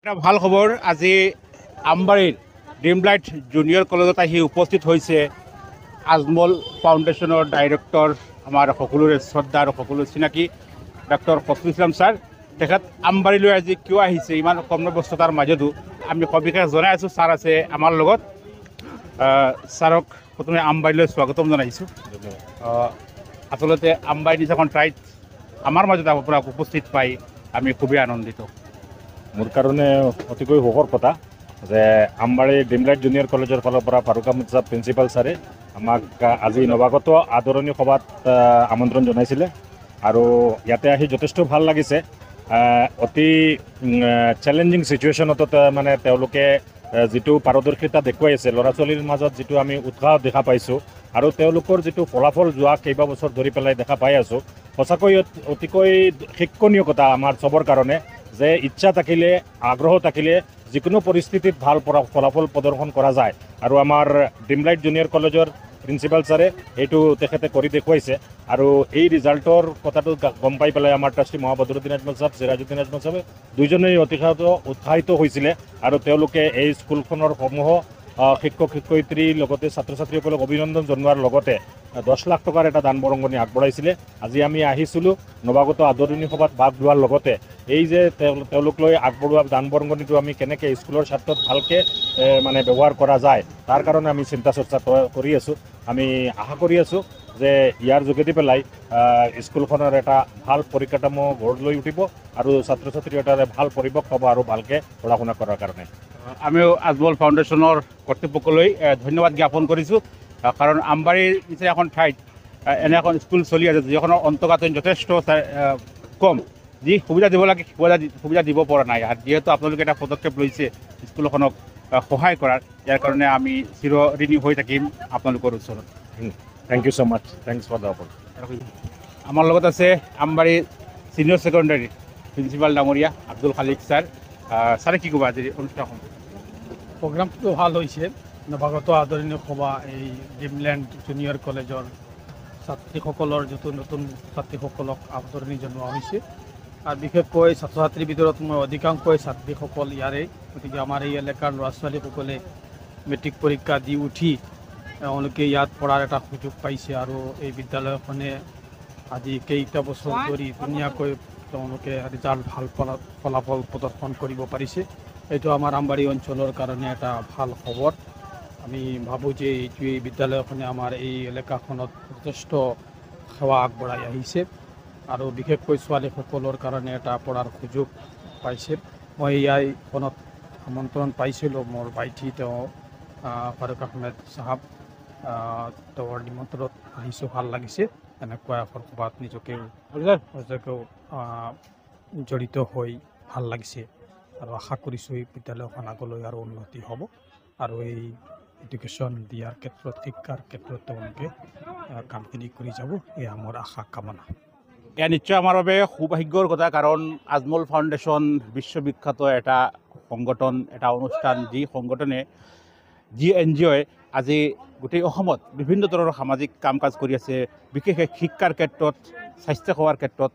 একটা ভাল খবৰ আজি আমবাড়িৰ ড্ৰিমলাইট জুনিয়ৰ কলেজত আহি উপস্থিত হয়েছে আজমল ফাউন্ডেশনেৰ ডাইৰেক্টৰ আমাৰ সকলোৰে শ্ৰদ্ধা আৰু সকলো চিনাকি ডক্টৰ ফখৰুল ইছলাম স্যাৰ তেখেত আমবাড়িলৈ আজি কিয় আহিছে ইমান কম ব্যস্ততাৰ মাজতো আমি সবিশেষ জনাই আছোঁ স্যাৰ আছে আমাৰ লগত স্যাৰক প্ৰথমে আমবাড়িলৈ স্বাগতম জনাইছোঁ আচলতে আমবাড়ি নিচিনাখন ঠাইত আমাৰ মাজত আপোনাক উপস্থিত পাই আমি খুবেই আনন্দিত। মোৰ কাৰণে অতিকৈ সুখৰ কথা যে আমবাড়ি ড্ৰিমলাইট জুনিয়ৰ কলেজৰ ফালৰ পৰা ফাৰুক আহমেদ ছাৰ প্ৰিন্সিপাল ছাৰে আমাক আজি নৱাগত আদৰণি সভাত আমন্ত্ৰণ জনাইছিলে আৰু ইয়াতে আহি যথেষ্ট ভাল লাগিছে। অতি চেলেঞ্জিং চিটুৱেশ্যনতো মানে তেওঁলোকে যিটো পাৰদৰ্শিতা দেখুৱাই আছে ল'ৰা ছোৱালীৰ মাজত যিটো আমি উৎসাহ দেখা পাইছোঁ আৰু তেওঁলোকৰ যিটো ফলাফল যোৱা কেইবাবছৰ ধৰি পেলাই দেখা পাই আছোঁ সঁচাকৈ অতিকৈ শিক্ষণীয় কথা আমাৰ চবৰ কাৰণে যে ইচ্ছা থাকিলে আগ্ৰহ থাকিলে যিকোনো পৰিস্থিতিত ভাল ফলাফল প্ৰদৰ্শন কৰা যায় আৰু আমাৰ ড্ৰিমলাইট জুনিয়ৰ কলেজৰ প্ৰিন্সিপাল ছাৰে এইটো তেখেতে কৰি দেখুৱাইছে আৰু এই ৰিজাল্টৰ কথাটো গম পাই পেলাই আমাৰ ট্ৰাষ্টি মহাবদৰুদ্দিন আজমল ছাৰ চিৰাজুদ্দিন আজমল ছাৰে দুইজনেই উৎসাহিত হৈছিলে আৰু তেওঁলোকে এই স্কুলখনৰ সমূহ শিক্ষক শিক্ষয়িত্ৰীৰ লগতে ছাত্ৰ ছাত্ৰীসকলক অভিনন্দন জনোৱাৰ লগতে 10 লাখ টকাৰ এটা দান বৰঙণি আগবঢ়াইছিলে। আজি আমি আহিছিলোঁ নৱাগত আদৰণি সভাত ভাগ লোৱাৰ লগতে এই যে তেওঁলোকলৈ আগবঢ়োৱা দান বৰঙণিটো আমি কেনেকৈ স্কুলৰ ছাত্ৰত ভালকৈ মানে ব্যৱহাৰ কৰা যায় তাৰ কাৰণে আমি চিন্তা চৰ্চা কৰি আছোঁ। আমি আশা কৰি আছোঁ যে ইয়াৰ যোগেদি পেলাই স্কুলখনৰ এটা ভাল পৰিকাঠামো গঢ় লৈ উঠিব আৰু ছাত্ৰ ছাত্ৰী এটাৰে ভাল পৰিৱেশ পাব আৰু ভালকৈ পঢ়া শুনা কৰাৰ কাৰণে আমিও আজমল ফাউণ্ডেশ্যনৰ কৰ্তৃপক্ষলৈ ধন্যবাদ জ্ঞাপন কৰিছোঁ কাৰণ আমবাড়িৰ নিচিনা এখন ঠাইত এনে এখন স্কুল চলি আছে যিখনৰ অন্তঃগাঁথনি যথেষ্ট কম যি সুবিধা দিব লাগে সুবিধা দিব পৰা নাই আৰু যিহেতু আপোনালোকে এটা পদক্ষেপ লৈছে স্কুলখনক সহায় কৰাৰ ইয়াৰ কাৰণে আমি চিৰঋণী হৈ থাকিম আপোনালোকৰ ওচৰত। Thank you so' much thanks for the opportunity. আমাৰ লগত আছে আমবাড়ি ছিনিয়ৰ ছেকেণ্ডাৰী প্ৰিন্সিপাল ডাঙৰীয়া আব্দুল খালিক ছাৰ। ছাৰে কি ক'ব আজিৰ অনুষ্ঠানখন? প্ৰগ্ৰামটো ভাল হৈছে। নৱাগত আদৰণি সভা এই ড্ৰিমলেণ্ড জুনিয়ৰ কলেজৰ ছাত্ৰীসকলৰ যিটো নতুন ছাত্ৰীসকলক আদৰণি জনোৱা হৈছে আৰু বিশেষকৈ ছাত্ৰ ছাত্ৰীৰ ভিতৰত মই অধিকাংশই ছাত্ৰীসকল ইয়াৰে, গতিকে আমাৰ এই এলেকাৰ ল'ৰা ছোৱালীসকলে মেট্ৰিক পৰীক্ষা দি উঠি তেওঁলোকে ইয়াত পঢ়াৰ এটা সুযোগ পাইছে আৰু এই বিদ্যালয়খনে আজি কেইটা বছৰ ধৰি ধুনীয়াকৈ তেওঁলোকে ৰিজাল্ট ভাল ফলাফল প্ৰদৰ্শন কৰিব পাৰিছে। এইটো আমাৰ আমবাড়ি অঞ্চলৰ কাৰণে এটা ভাল খবৰ। আমি ভাবোঁ যে এইটোৱে বিদ্যালয়খনে আমাৰ এই এলেকাখনত যথেষ্ট সেৱা আগবঢ়াই আহিছে আৰু বিশেষকৈ ছোৱালীসকলৰ কাৰণে এটা পঢ়াৰ সুযোগ পাইছে। মই ইয়াৰখনত আমন্ত্ৰণ পাইছিলোঁ, মোৰ ভাইটি তেওঁ ফাৰুক আহমেদ চাহাব তেওঁৰ নিমন্ত্ৰণত আহিছোঁ, ভাল লাগিছে। এনেকুৱা এখন সভাত নিজকেও জড়িত হৈ ভাল লাগিছে আৰু আশা কৰিছোঁ এই বিদ্যালয়খন আগলৈ আৰু উন্নতি হ'ব আৰু এই এডুকেশ্যন দিয়াৰ ক্ষেত্ৰত শিক্ষাৰ ক্ষেত্ৰত তেওঁলোকে কামখিনি কৰি যাব, এয়া মোৰ আশা কামনা। এয়া নিশ্চয় আমাৰ বাবে সৌভাগ্যৰ কথা কাৰণ আজমল ফাউণ্ডেশ্যন বিশ্ববিখ্যাত এটা সংগঠন, এটা অনুষ্ঠান যি সংগঠনে যি NGOয়ে আজি গোটেই অসমত বিভিন্ন ধৰণৰ সামাজিক কাম কাজ কৰি আছে। বিশেষকৈ শিক্ষাৰ ক্ষেত্ৰত স্বাস্থ্যসেৱাৰ ক্ষেত্ৰত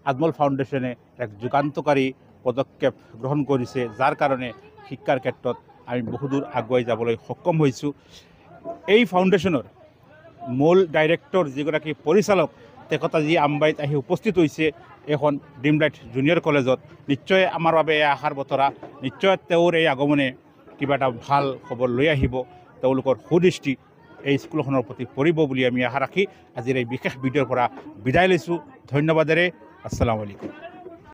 আজমল ফাউণ্ডেশ্যনে এক যুগান্তকাৰী পদক্ষেপ গ্ৰহণ কৰিছে, যাৰ কাৰণে শিক্ষাৰ ক্ষেত্ৰত আমি বহুদূৰ আগুৱাই যাবলৈ সক্ষম হৈছোঁ। এই ফাউণ্ডেশ্যনৰ মূল ডাইৰেক্টৰ যিগৰাকী পৰিচালক তেখেত আজি আমবাড়িত আহি উপস্থিত হৈছে এখন ড্ৰিমলাইট জুনিয়ৰ কলেজত। নিশ্চয় আমাৰ বাবে এই আশাৰ বতৰা, নিশ্চয় তেওঁৰ এই আগমনে কিবা এটা ভাল খবৰ লৈ আহিব, তেওঁলোকৰ সুদৃষ্টি এই স্কুলখনৰ প্ৰতি পৰিব বুলি আমি আশা ৰাখি আজিৰ এই বিশেষ ভিডিঅ'ৰ পৰা বিদায় লৈছোঁ। ধন্যবাদেৰে। আসসালামু আলাইকুম।